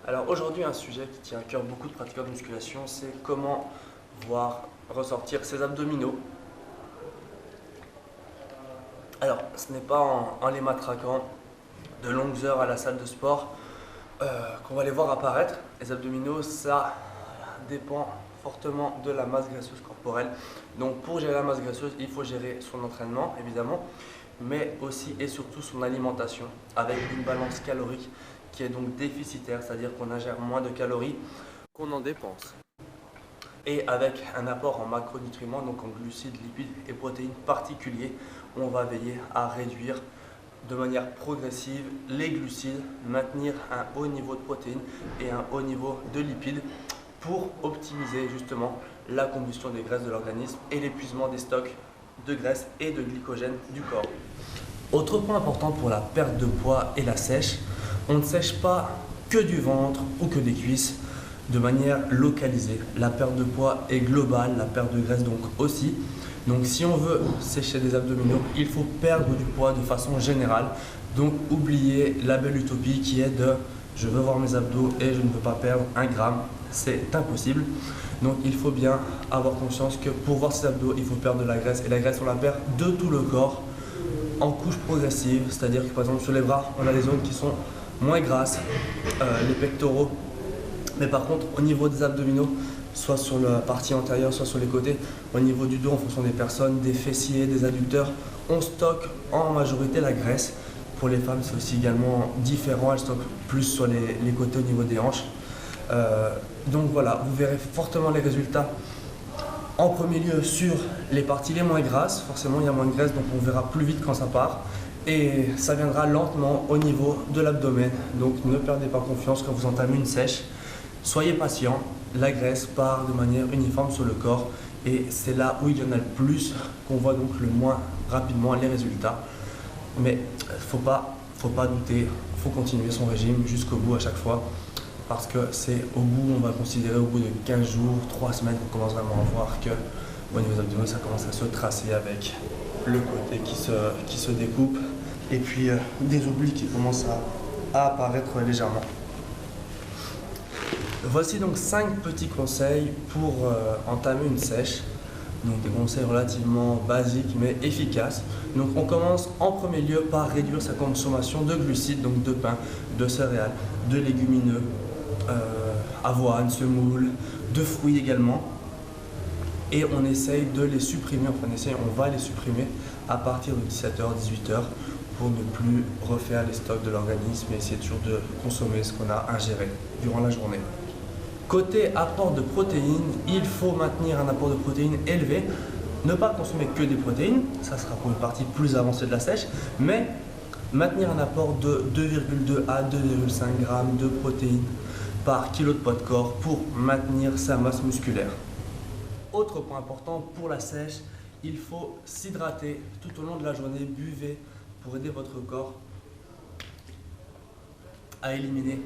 Alors aujourd'hui, un sujet qui tient à cœur beaucoup de pratiquants de musculation, c'est comment voir ressortir ses abdominaux. Alors, ce n'est pas en les matraquant de longues heures à la salle de sport qu'on va les voir apparaître. Les abdominaux, ça dépend fortement de la masse graisseuse corporelle. Donc pour gérer la masse graisseuse, il faut gérer son entraînement, évidemment, mais aussi et surtout son alimentation, avec une balance calorique qui est donc déficitaire, c'est-à-dire qu'on ingère moins de calories qu'on en dépense. Et avec un apport en macronutriments, donc en glucides, lipides et protéines particuliers, on va veiller à réduire de manière progressive les glucides, maintenir un haut niveau de protéines et un haut niveau de lipides pour optimiser justement la combustion des graisses de l'organisme et l'épuisement des stocks de graisse et de glycogène du corps. Autre point important pour la perte de poids et la sèche, on ne sèche pas que du ventre ou que des cuisses de manière localisée. La perte de poids est globale, la perte de graisse donc aussi. Donc si on veut sécher des abdominaux, il faut perdre du poids de façon générale. Donc oubliez la belle utopie qui est de je veux voir mes abdos et je ne peux pas perdre 1 gramme. C'est impossible. Donc il faut bien avoir conscience que pour voir ses abdos, il faut perdre de la graisse. Et la graisse, on la perd de tout le corps en couches progressives. C'est-à-dire que par exemple sur les bras, on a des zones qui sont moins grasses, les pectoraux. Mais par contre, au niveau des abdominaux, soit sur la partie antérieure, soit sur les côtés, au niveau du dos, en fonction des personnes, des fessiers, des adducteurs, on stocke en majorité la graisse. Pour les femmes, c'est aussi également différent, elles stockent plus sur les côtés au niveau des hanches. Donc voilà, vous verrez fortement les résultats en premier lieu sur les parties les moins grasses. Forcément, il y a moins de graisse, donc on verra plus vite quand ça part. Et ça viendra lentement au niveau de l'abdomen. Donc ne perdez pas confiance quand vous entamez une sèche. Soyez patient, la graisse part de manière uniforme sur le corps et c'est là où il y en a le plus qu'on voit donc le moins rapidement les résultats. Mais faut pas douter, il faut continuer son régime jusqu'au bout à chaque fois parce que c'est au bout, on va considérer au bout de 15 jours, 3 semaines qu'on commence vraiment à voir que au niveau des abdominaux ça commence à se tracer avec le côté qui se découpe et puis des oublis qui commencent à apparaître légèrement. Voici donc 5 petits conseils pour entamer une sèche. Donc des conseils relativement basiques mais efficaces. Donc on commence en premier lieu par réduire sa consommation de glucides, donc de pain, de céréales, de légumineux, avoine, semoule, de fruits également. Et on essaye de les supprimer, on va les supprimer à partir de 17h, 18h pour ne plus refaire les stocks de l'organisme et essayer toujours de consommer ce qu'on a ingéré durant la journée. Côté apport de protéines, il faut maintenir un apport de protéines élevé. Ne pas consommer que des protéines, ça sera pour une partie plus avancée de la sèche, mais maintenir un apport de 2,2 à 2,5 g de protéines par kilo de poids de corps pour maintenir sa masse musculaire. Autre point important pour la sèche, il faut s'hydrater tout au long de la journée, buvez pour aider votre corps à éliminer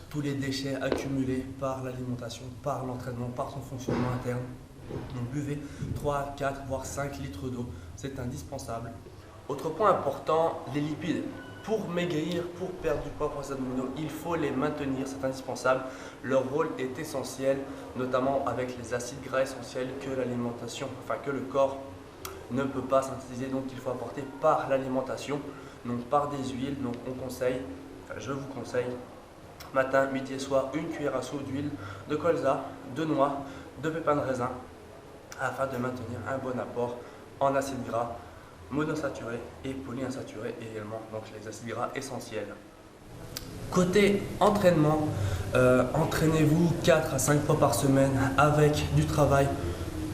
tous les déchets accumulés par l'alimentation, par l'entraînement, par son fonctionnement interne. Donc buvez 3, 4, voire 5 litres d'eau, c'est indispensable. Autre point important, les lipides. Pour maigrir, pour perdre du poids pour les abdominaux, il faut les maintenir, c'est indispensable. Leur rôle est essentiel, notamment avec les acides gras essentiels que l'alimentation, que le corps ne peut pas synthétiser, donc il faut apporter par l'alimentation, donc par des huiles. Donc je vous conseille matin, midi et soir, une cuillère à soupe d'huile de colza, de noix, de pépins de raisin, afin de maintenir un bon apport en acides gras monosaturés et polyinsaturés également, donc les acides gras essentiels. Côté entraînement, entraînez-vous 4 à 5 fois par semaine avec du travail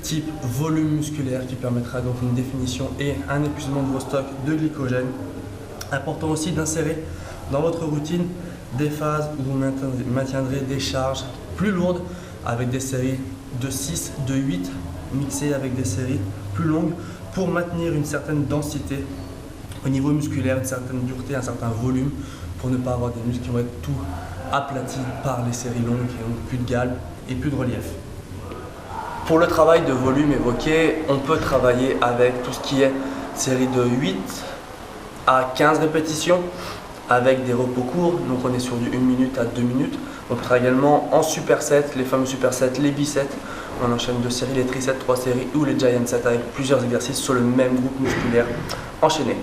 type volume musculaire qui permettra donc une définition et un épuisement de vos stocks de glycogène. Important aussi d'insérer dans votre routine des phases où vous maintiendrez des charges plus lourdes avec des séries de 6, de 8 mixées avec des séries plus longues pour maintenir une certaine densité au niveau musculaire, une certaine dureté, un certain volume pour ne pas avoir des muscles qui vont être tout aplatis par les séries longues et donc plus de galbe et plus de relief. Pour le travail de volume évoqué, on peut travailler avec tout ce qui est série de 8 à 15 répétitions avec des repos courts, donc on est sur du 1 minute à 2 minutes. On peut faire également en superset, les fameux supersets, les biceps. On enchaîne 2 séries, les triceps, 3 séries ou les giant sets avec plusieurs exercices sur le même groupe musculaire enchaîné.